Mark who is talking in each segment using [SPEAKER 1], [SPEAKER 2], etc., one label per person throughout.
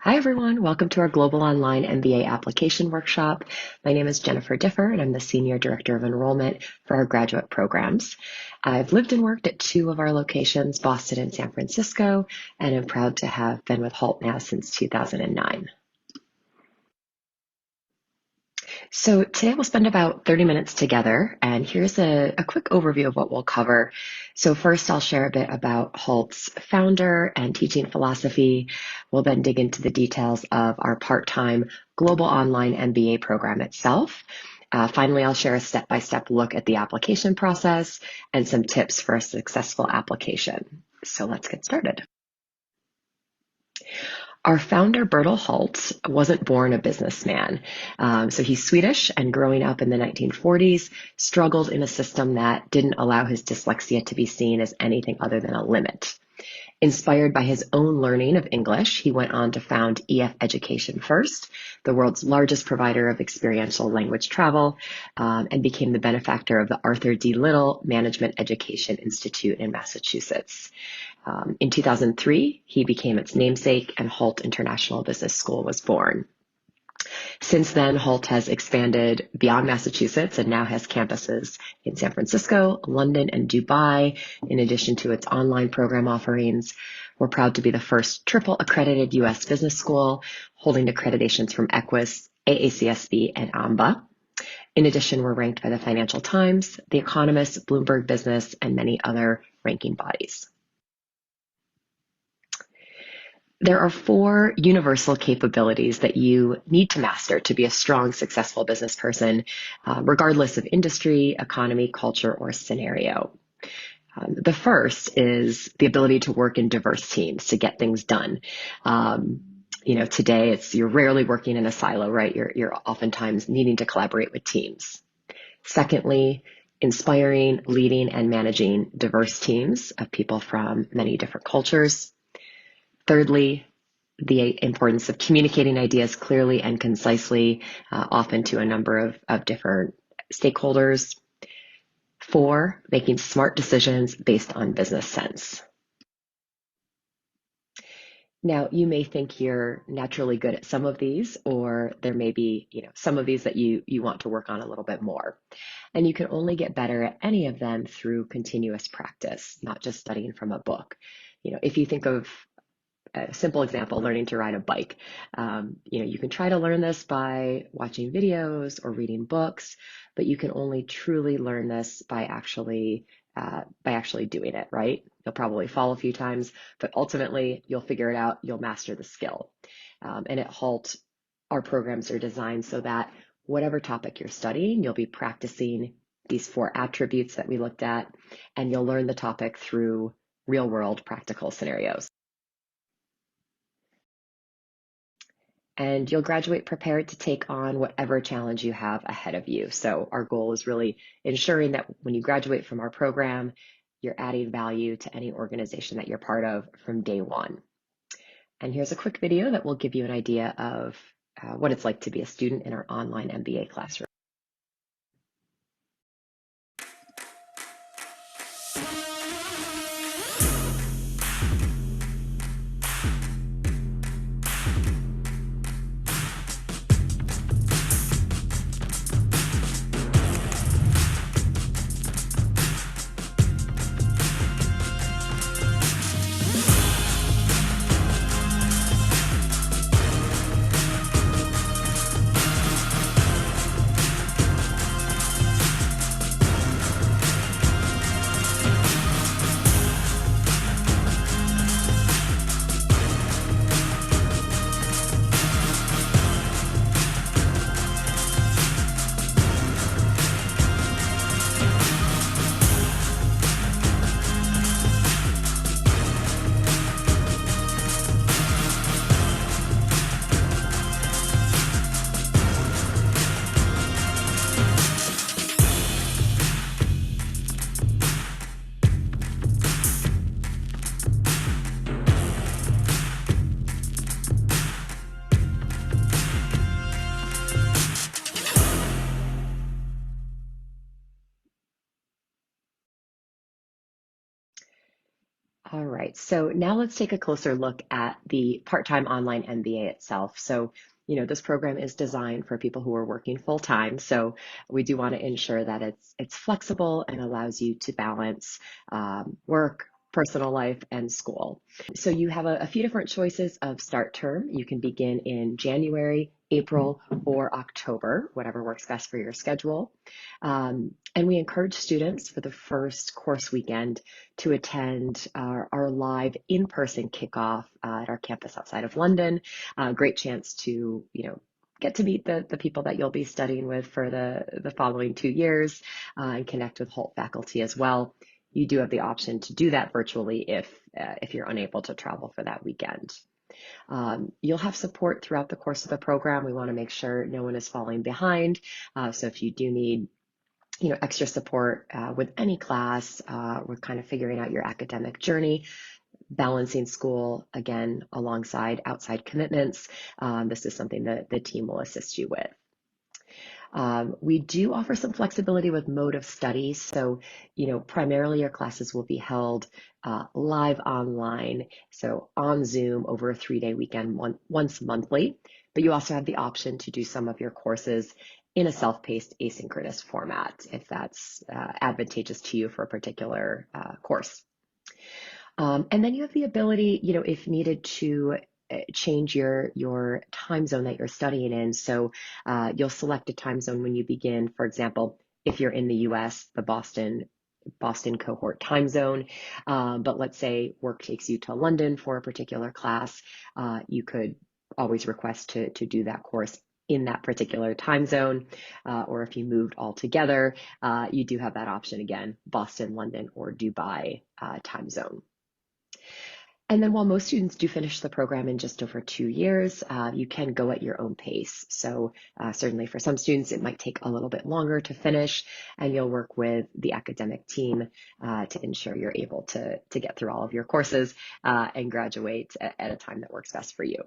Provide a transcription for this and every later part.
[SPEAKER 1] Hi, everyone. Welcome to our Global Online MBA Application Workshop. My name is Jennifer Differ, and I'm the Senior Director of Enrollment for our graduate programs. I've lived and worked at two of our locations, Boston and San Francisco, and I'm proud to have been with Holt now since 2009. So today we'll spend about 30 minutes together, and here's a quick overview of what we'll cover. So first I'll share a bit about Holt's founder and teaching philosophy. We'll then dig into the details of our part-time global online MBA program itself. Finally, I'll share a step-by-step look at the application process and some tips for a successful application. So let's get started. Our founder, Bertil Holt, wasn't born a businessman. So he's Swedish, and growing up in the 1940s, struggled in a system that didn't allow his dyslexia to be seen as anything other than a limit. Inspired by his own learning of English, he went on to found EF Education First, the world's largest provider of experiential language travel, and became the benefactor of the Arthur D. Little Management Education Institute in Massachusetts. In 2003, he became its namesake, and Holt International Business School was born. Since then, Holt has expanded beyond Massachusetts and now has campuses in San Francisco, London, and Dubai, in addition to its online program offerings. We're proud to be the first triple accredited U.S. business school, holding accreditations from Equus, AACSB, and AMBA. In addition, we're ranked by the Financial Times, The Economist, Bloomberg Business, and many other ranking bodies. There are 4 universal capabilities that you need to master to be a strong, successful business person, regardless of industry, economy, culture, or scenario. The first is the ability to work in diverse teams to get things done. Today you're rarely working in a silo, right? You're oftentimes needing to collaborate with teams. Secondly, inspiring, leading, and managing diverse teams of people from many different cultures. Thirdly, the importance of communicating ideas clearly and concisely, often to a number of different stakeholders. 4, making smart decisions based on business sense. Now, you may think you're naturally good at some of these, or there may be, some of these that you want to work on a little bit more. And you can only get better at any of them through continuous practice, not just studying from a book. If you think of a simple example, learning to ride a bike. You can try to learn this by watching videos or reading books, but you can only truly learn this by actually doing it, right? You'll probably fall a few times, but ultimately you'll figure it out, you'll master the skill. And at Holt, our programs are designed so that whatever topic you're studying, you'll be practicing these 4 attributes that we looked at, and you'll learn the topic through real-world practical scenarios. And you'll graduate prepared to take on whatever challenge you have ahead of you. So our goal is really ensuring that when you graduate from our program, you're adding value to any organization that you're part of from day one. And here's a quick video that will give you an idea of what it's like to be a student in our online MBA classroom. All right, so now let's take a closer look at the part-time online MBA itself. So, this program is designed for people who are working full-time. So we do want to ensure that it's flexible and allows you to balance work, personal life, and school. So you have a few different choices of start term. You can begin in January, April, or October, whatever works best for your schedule. And we encourage students for the first course weekend to attend our live in-person kickoff at our campus outside of London. Great chance to, get to meet the people that you'll be studying with for the following 2 years and connect with Holt faculty as well. You do have the option to do that virtually if you're unable to travel for that weekend. You'll have support throughout the course of the program. We want to make sure no one is falling behind. So if you do need extra support with any class, with kind of figuring out your academic journey, balancing school, again, alongside outside commitments. This is something that the team will assist you with. We do offer some flexibility with mode of study. So, primarily your classes will be held live online, so on Zoom over a 3-day weekend once monthly. But you also have the option to do some of your courses in a self-paced asynchronous format if that's advantageous to you for a particular course. And then you have the ability, if needed, to change your time zone that you're studying in. So you'll select a time zone when you begin. For example, if you're in the US, the Boston cohort time zone. But let's say work takes you to London for a particular class, you could always request to do that course in that particular time zone. Or if you moved altogether, you do have that option again, Boston, London, or Dubai time zone. And then while most students do finish the program in just over 2 years, you can go at your own pace. So certainly for some students, it might take a little bit longer to finish, and you'll work with the academic team to ensure you're able to get through all of your courses and graduate at a time that works best for you.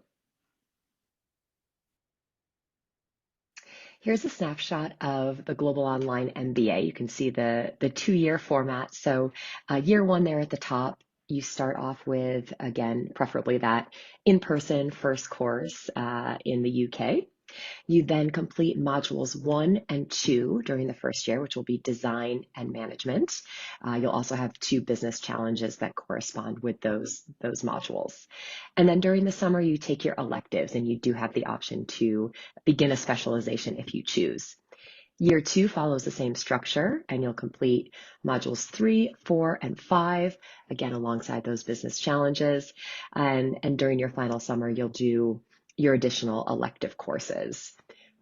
[SPEAKER 1] Here's a snapshot of the Global Online MBA. You can see the 2-year format. So year one there at the top, you start off with, again, preferably that in-person first course in the UK. You then complete modules 1 and 2 during the first year, which will be design and management. You'll also have 2 business challenges that correspond with those modules. And then during the summer, you take your electives, and you do have the option to begin a specialization if you choose. Year 2 follows the same structure, and you'll complete modules 3, 4, and 5, again, alongside those business challenges. And during your final summer, you'll do your additional elective courses.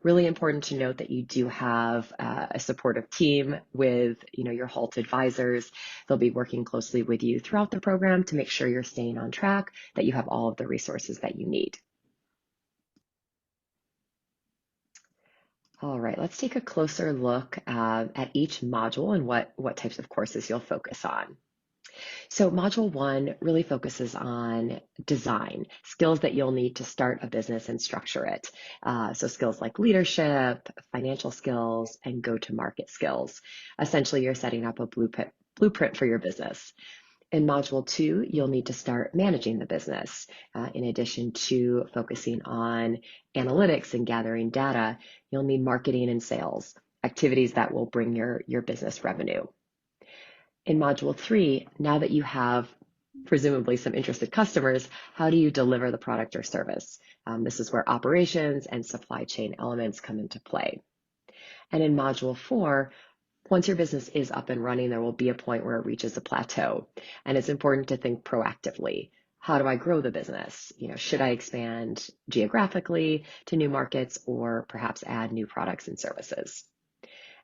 [SPEAKER 1] Really important to note that you do have a supportive team with, your Holt advisors. They'll be working closely with you throughout the program to make sure you're staying on track, that you have all of the resources that you need. All right, let's take a closer look at each module and what types of courses you'll focus on. So module 1 really focuses on design, skills that you'll need to start a business and structure it. So skills like leadership, financial skills, and go-to-market skills. Essentially, you're setting up a blueprint for your business. In module 2, you'll need to start managing the business. In addition to focusing on analytics and gathering data, you'll need marketing and sales, activities that will bring your business revenue. In module 3, now that you have presumably some interested customers, how do you deliver the product or service? This is where operations and supply chain elements come into play. And in module 4, once your business is up and running, there will be a point where it reaches a plateau. And it's important to think proactively. How do I grow the business? Should I expand geographically to new markets or perhaps add new products and services?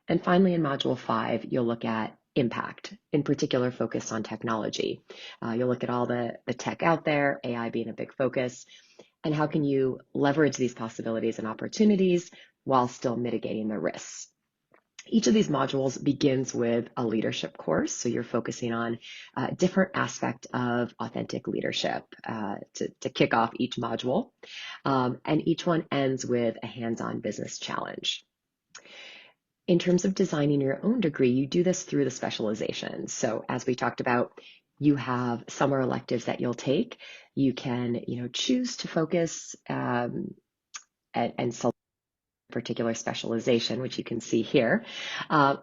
[SPEAKER 1] And finally, in module 5, you'll look at impact, in particular focused on technology. You'll look at all the tech out there, AI being a big focus, and how can you leverage these possibilities and opportunities while still mitigating the risks. Each of these modules begins with a leadership course, so you're focusing on a different aspect of authentic leadership to kick off each module, and each one ends with a hands-on business challenge. In terms of designing your own degree, you do this through the specialization. So as we talked about, you have summer electives that you'll take. You can, choose to focus and select particular specialization, which you can see here,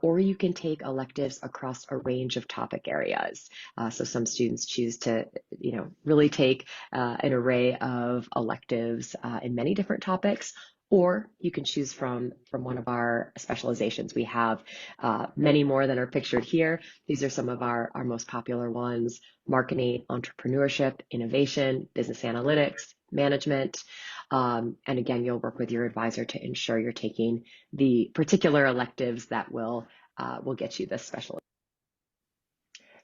[SPEAKER 1] or you can take electives across a range of topic areas. So some students choose to, really take an array of electives in many different topics, or you can choose from one of our specializations. We have many more that are pictured here. These are some of our most popular ones: marketing, entrepreneurship, innovation, business analytics, management. And again, you'll work with your advisor to ensure you're taking the particular electives that will get you this special.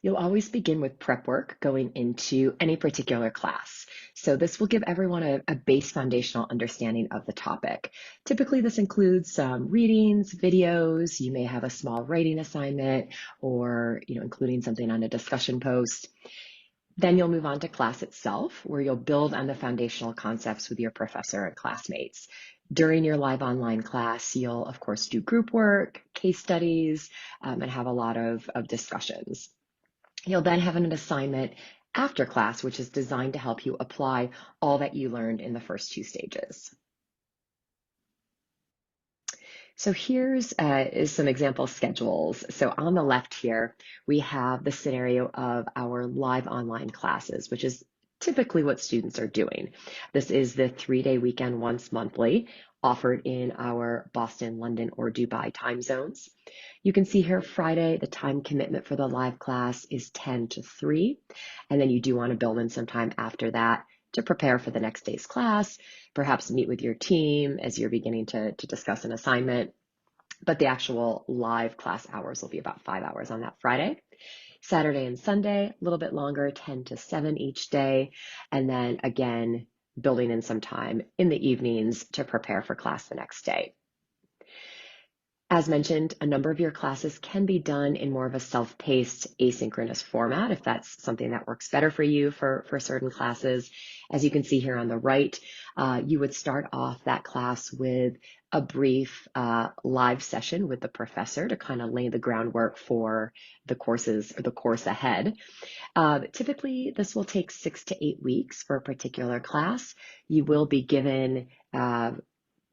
[SPEAKER 1] You'll always begin with prep work going into any particular class. So this will give everyone a base foundational understanding of the topic. Typically, this includes some readings, videos. You may have a small writing assignment, or including something on a discussion post. Then you'll move on to class itself, where you'll build on the foundational concepts with your professor and classmates. During your live online class, you'll, of course, do group work, case studies, and have a lot of discussions. You'll then have an assignment after class, which is designed to help you apply all that you learned in the first two stages. So here's is some example schedules. So on the left here, we have the scenario of our live online classes, which is typically what students are doing. This is the 3-day weekend once monthly, offered in our Boston, London, or Dubai time zones. You can see here Friday, the time commitment for the live class is 10 to 3, and then you do want to build in some time after that to prepare for the next day's class, perhaps meet with your team as you're beginning to discuss an assignment. But the actual live class hours will be about 5 hours on that Friday. Saturday and Sunday, a little bit longer, 10 to 7 each day. And then again, building in some time in the evenings to prepare for class the next day. As mentioned, a number of your classes can be done in more of a self-paced asynchronous format if that's something that works better for you for certain classes. As you can see here on the right, you would start off that class with a brief live session with the professor to kind of lay the groundwork for the courses or the course ahead. Typically, this will take 6 to 8 weeks for a particular class. You will be given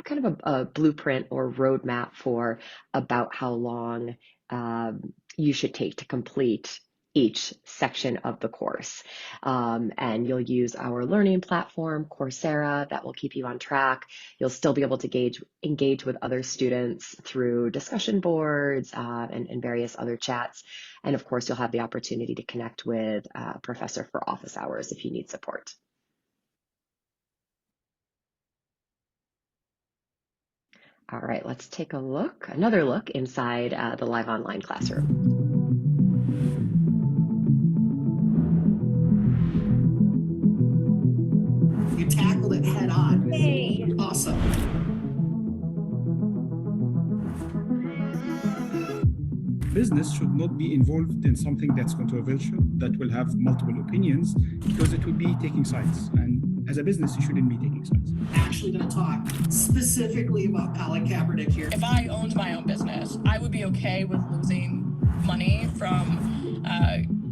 [SPEAKER 1] kind of a blueprint or roadmap for about how long you should take to complete each section of the course. And you'll use our learning platform, Coursera, that will keep you on track. You'll still be able to engage with other students through discussion boards and various other chats. And of course, you'll have the opportunity to connect with a professor for office hours if you need support. All right, let's take another look inside the live online classroom.
[SPEAKER 2] You tackled it head on. Hey. Awesome.
[SPEAKER 3] Business should not be involved in something that's controversial, that will have multiple opinions, because it will be taking sides. And as a business, you shouldn't be taking sides.
[SPEAKER 2] Actually going to talk specifically about Colin Kaepernick here.
[SPEAKER 4] If I owned my own business, I would be okay with losing money from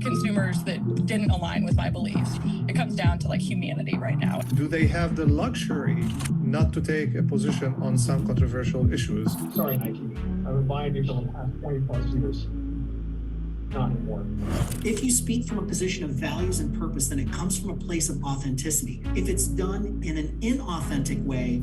[SPEAKER 4] consumers that didn't align with my beliefs. It comes down to humanity right now.
[SPEAKER 5] Do they have the luxury not to take a position on some controversial issues?
[SPEAKER 6] Sorry, Nike. I've been buying you for the past 20 plus years. Not anymore.
[SPEAKER 2] If you speak from a position of values and purpose, then it comes from a place of authenticity. If it's done in an inauthentic way,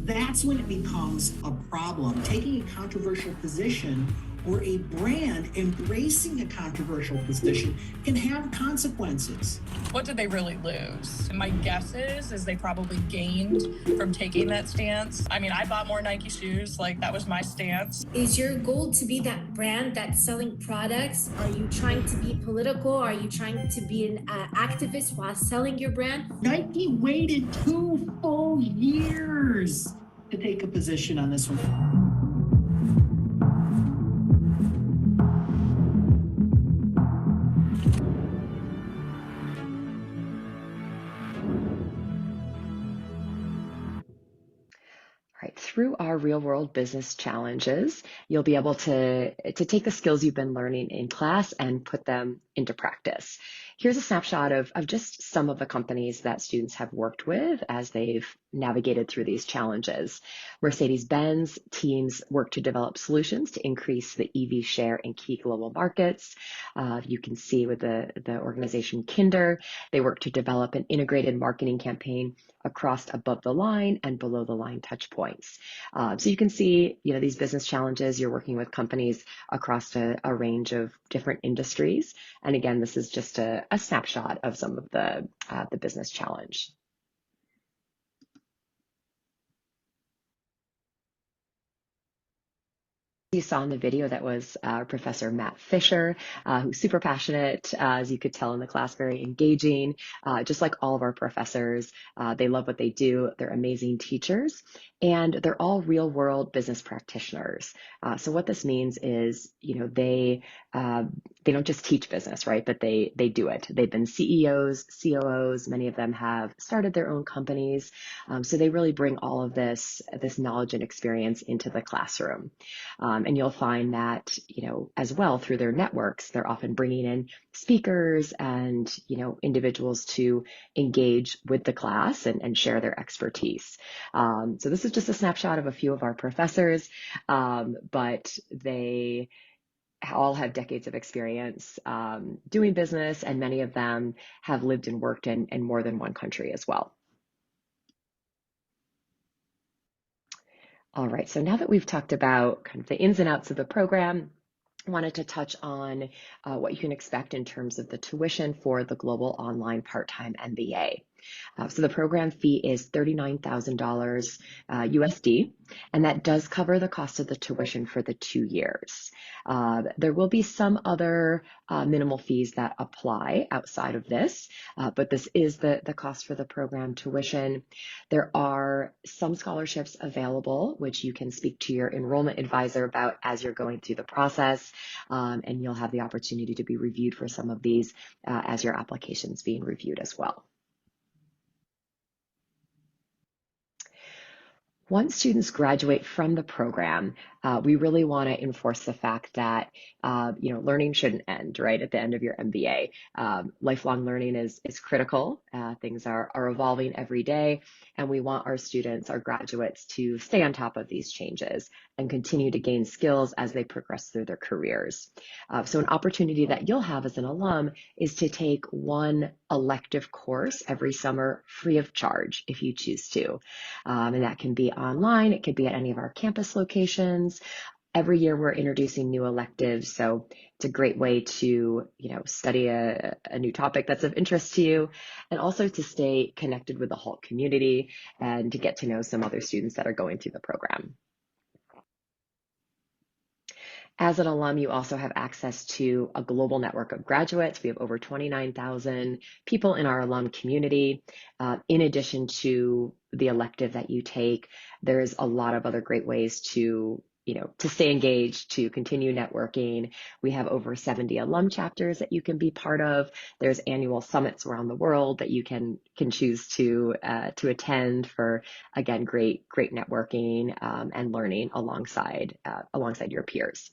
[SPEAKER 2] that's when it becomes a problem. Taking a controversial position or a brand embracing a controversial position can have consequences.
[SPEAKER 4] What did they really lose? My guess is they probably gained from taking that stance. I mean, I bought more Nike shoes, that was my stance.
[SPEAKER 7] Is your goal to be that brand that's selling products? Are you trying to be political? Are you trying to be an activist while selling your brand?
[SPEAKER 2] Nike waited 2 full years to take a position on this one.
[SPEAKER 1] Through our real-world business challenges, you'll be able to take the skills you've been learning in class and put them into practice. Here's a snapshot of just some of the companies that students have worked with as they've navigated through these challenges. Mercedes-Benz teams work to develop solutions to increase the EV share in key global markets. You can see with the organization Kinder, they work to develop an integrated marketing campaign across above the line and below the line touch points. So you can see, these business challenges, you're working with companies across a range of different industries. And again, this is just a snapshot of some of the business challenge. You saw in the video, that was Professor Matt Fisher, who's super passionate, as you could tell in the class, very engaging, just like all of our professors. They love what they do. They're amazing teachers, and they're all real world business practitioners. So what this means is, they don't just teach business, right? But they do it. They've been CEOs, COOs. Many of them have started their own companies. So they really bring all of this knowledge and experience into the classroom. And you'll find that, as well through their networks, they're often bringing in speakers and, individuals to engage with the class and share their expertise. So this is just a snapshot of a few of our professors, but they all have decades of experience doing business, and many of them have lived and worked in more than one country as well. All right, so now that we've talked about kind of the ins and outs of the program, I wanted to touch on what you can expect in terms of the tuition for the Global Online Part-Time MBA. So the program fee is $39,000 USD, and that does cover the cost of the tuition for the 2 years. There will be some other minimal fees that apply outside of this, but this is the cost for the program tuition. There are some scholarships available, which you can speak to your enrollment advisor about as you're going through the process, and you'll have the opportunity to be reviewed for some of these as your application is being reviewed as well. Once students graduate from the program, we really want to enforce the fact that learning shouldn't end right at the end of your MBA. Lifelong learning is critical. Things are evolving every day, and we want our students, our graduates, to stay on top of these changes and continue to gain skills as they progress through their careers. So an opportunity that you'll have as an alum is to take one elective course every summer free of charge if you choose to. And that can be online, it could be at any of our campus locations. Every year we're introducing new electives, so it's a great way to, study a new topic that's of interest to you, and also to stay connected with the HALT community and to get to know some other students that are going through the program. As an alum, you also have access to a global network of graduates. We have over 29,000 people in our alum community. In addition to the elective that you take, there's a lot of other great ways to stay engaged, to continue networking. We have over 70 alum chapters that you can be part of. There's annual summits around the world that you can choose to attend for, again, great networking and learning alongside your peers.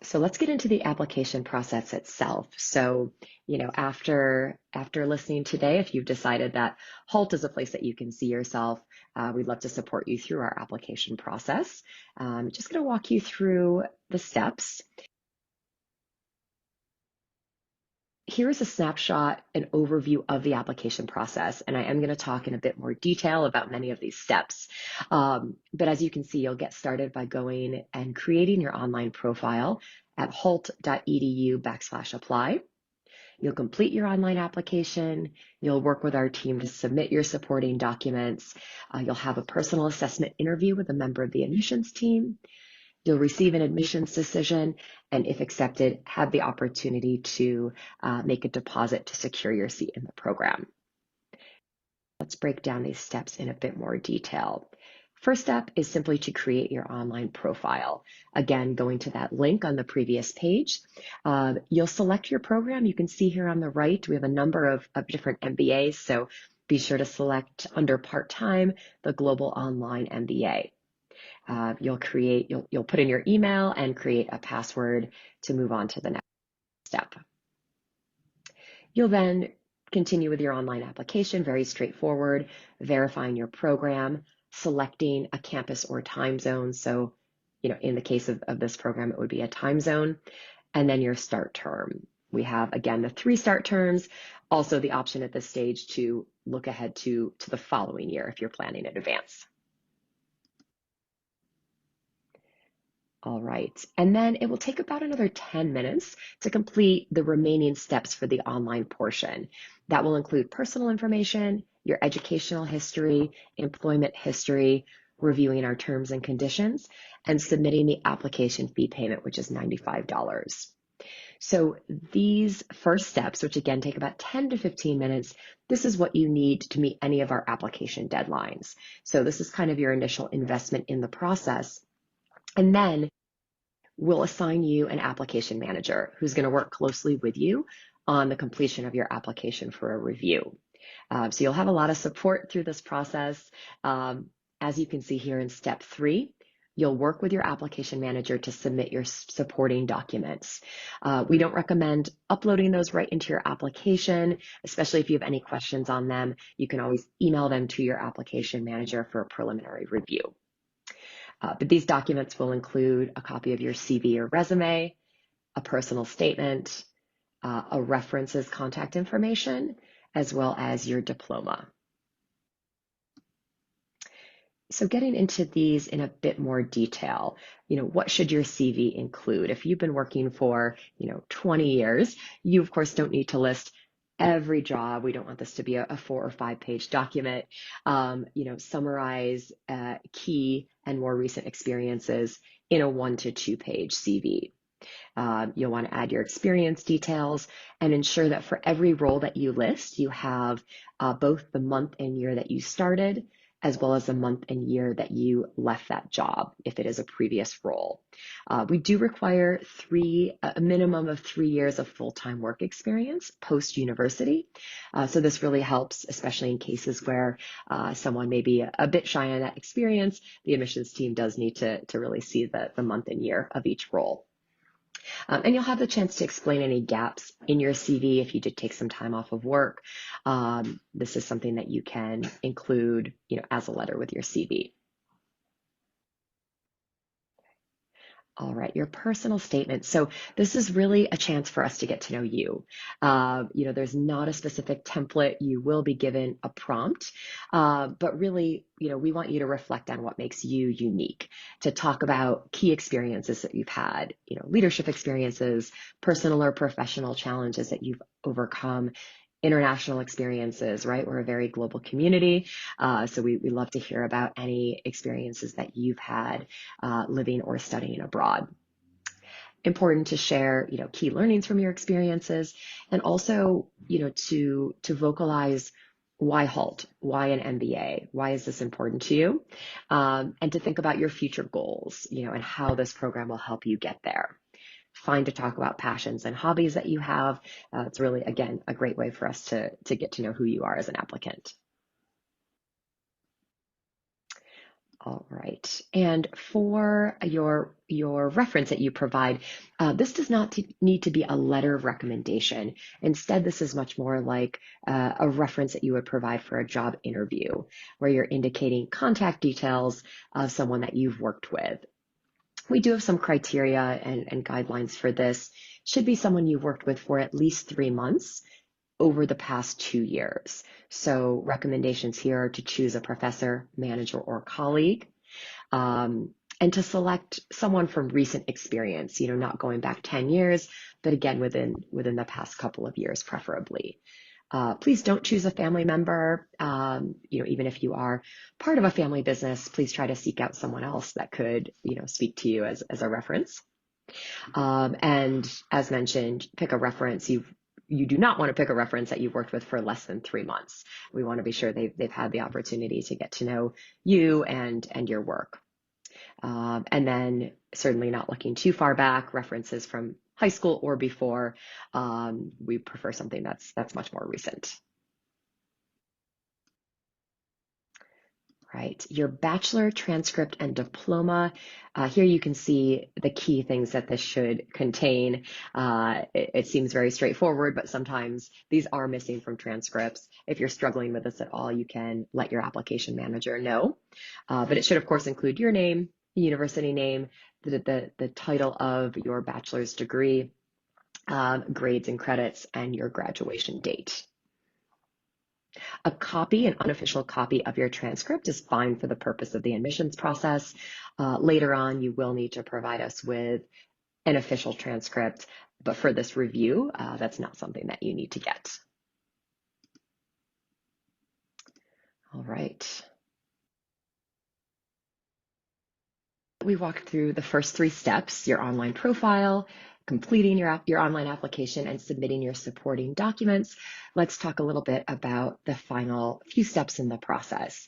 [SPEAKER 1] So let's get into the application process itself. So, after listening today, if you've decided that HALT is a place that you can see yourself, we'd love to support you through our application process. Just going to walk you through the steps. Here is a snapshot, an overview of the application process, and I am going to talk in a bit more detail about many of these steps. But as you can see, you'll get started by going and creating your online profile at halt.edu/apply. You'll complete your online application. You'll work with our team to submit your supporting documents. You'll have a personal assessment interview with a member of the admissions team. You'll receive an admissions decision, and if accepted, have the opportunity to make a deposit to secure your seat in the program. Let's break down these steps in a bit more detail. First step is simply to create your online profile. Again, going to that link on the previous page, you'll select your program. You can see here on the right, we have a number of different MBAs, so be sure to select under part-time, the Global Online MBA. You'll put in your email and create a password to move on to the next step. You'll then continue with your online application, very straightforward, verifying your program, selecting a campus or time zone. So, in the case of this program, it would be a time zone, and then your start term. We have, again, the 3 start terms, also the option at this stage to look ahead to the following year if you're planning in advance. All right, and then it will take about another 10 minutes to complete the remaining steps for the online portion. That will include personal information, your educational history, employment history, reviewing our terms and conditions, and submitting the application fee payment, which is $95. So these first steps, which again take about 10 to 15 minutes, this is what you need to meet any of our application deadlines. So this is kind of your initial investment in the process. And then we'll assign you an application manager who's going to work closely with you on the completion of your application for a review. So you'll have a lot of support through this process. As you can see here in step 3, you'll work with your application manager to submit your supporting documents. We don't recommend uploading those right into your application, especially if you have any questions on them. You can always email them to your application manager for a preliminary review. But these documents will include a copy of your CV or resume, a personal statement, a reference's contact information, as well as your diploma. So getting into these in a bit more detail, what should your CV include? If you've been working for, 20 years, you of course don't need to list every job. We don't want this to be a 4 or 5 page document. Summarize key and more recent experiences in a 1 to 2 page CV. You'll want to add your experience details and ensure that for every role that you list, you have both the month and year that you started, as well as the month and year that you left that job, if it is a previous role. We do require a minimum of 3 years of full-time work experience post-university. So this really helps, especially in cases where someone may be a bit shy on that experience. The admissions team does need to really see the month and year of each role. And you'll have the chance to explain any gaps in your CV if you did take some time off of work. This is something that you can include, as a letter with your CV. All right, your personal statement. So this is really a chance for us to get to know you. There's not a specific template. You will be given a prompt, but really, we want you to reflect on what makes you unique, to talk about key experiences that you've had, leadership experiences, personal or professional challenges that you've overcome, international experiences, right? We're a very global community. So we love to hear about any experiences that you've had living or studying abroad. Important to share, key learnings from your experiences, and also, to vocalize why HALT, why an MBA, why is this important to you, and to think about your future goals, and how this program will help you get there. Fine to talk about passions and hobbies that you have. It's really, again, a great way for us to get to know who you are as an applicant. All right, and for your reference that you provide, this does not need to be a letter of recommendation. Instead, this is much more like a reference that you would provide for a job interview, where you're indicating contact details of someone that you've worked with. We do have some criteria and guidelines for this. Should be someone you've worked with for at least 3 months over the past 2 years. So recommendations here are to choose a professor, manager, or colleague, and to select someone from recent experience, not going back 10 years, but again, within the past couple of years, preferably. Please don't choose a family member. Even if you are part of a family business, please try to seek out someone else that could, speak to you as a reference. And as mentioned, pick a reference. You do not want to pick a reference that you've worked with for less than 3 months. We want to be sure they've had the opportunity to get to know you and your work. And then certainly not looking too far back, references from high school or before. We prefer something that's much more recent. Right. Your bachelor transcript and diploma. Here you can see the key things that this should contain. It seems very straightforward, but sometimes these are missing from transcripts. If you're struggling with this at all, you can let your application manager know. But it should, of course, include your name, university name, the title of your bachelor's degree, grades and credits, and your graduation date. A copy, an unofficial copy of your transcript is fine for the purpose of the admissions process. Later on, you will need to provide us with an official transcript, but for this review, that's not something that you need to get. All right. We walked through the first 3 steps: your online profile, completing your online application, and submitting your supporting documents. Let's talk a little bit about the final few steps in the process.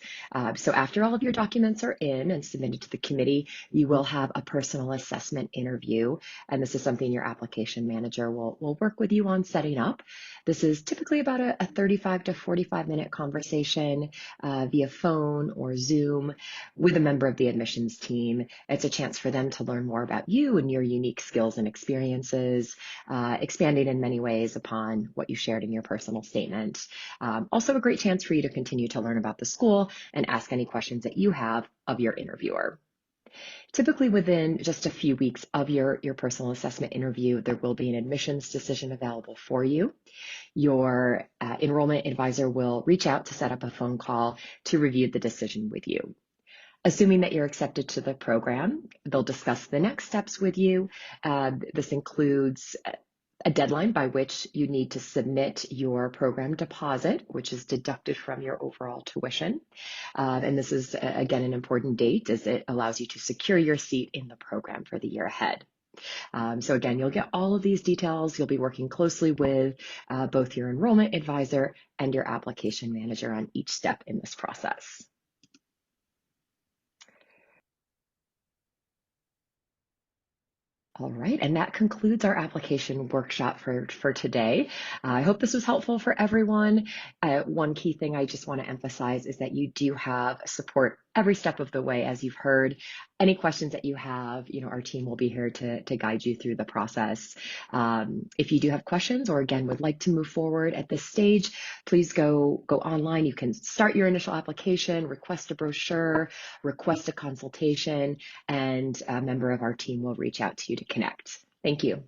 [SPEAKER 1] So after all of your documents are in and submitted to the committee, you will have a personal assessment interview, and this is something your application manager will work with you on setting up. This is typically about a 35 to 45-minute conversation via phone or Zoom with a member of the admissions team. It's a chance for them to learn more about you and your unique skills and experiences, expanding in many ways upon what you shared in your personal statement. Also a great chance for you to continue to learn about the school and ask any questions that you have of your interviewer. Typically within just a few weeks of your personal assessment interview, there will be an admissions decision available for you. Your enrollment advisor will reach out to set up a phone call to review the decision with you. Assuming that you're accepted to the program, they'll discuss the next steps with you. This includes a deadline by which you need to submit your program deposit, which is deducted from your overall tuition. And this is, again, an important date as it allows you to secure your seat in the program for the year ahead. So again, you'll get all of these details. You'll be working closely with both your enrollment advisor and your application manager on each step in this process. All right, and that concludes our application workshop for today. I hope this was helpful for everyone. One key thing I just want to emphasize is that you do have support every step of the way, as you've heard. Any questions that you have, our team will be here to guide you through the process. If you do have questions or again would like to move forward at this stage, please go online. You can start your initial application, request a brochure, request a consultation, and a member of our team will reach out to you to connect. Thank you.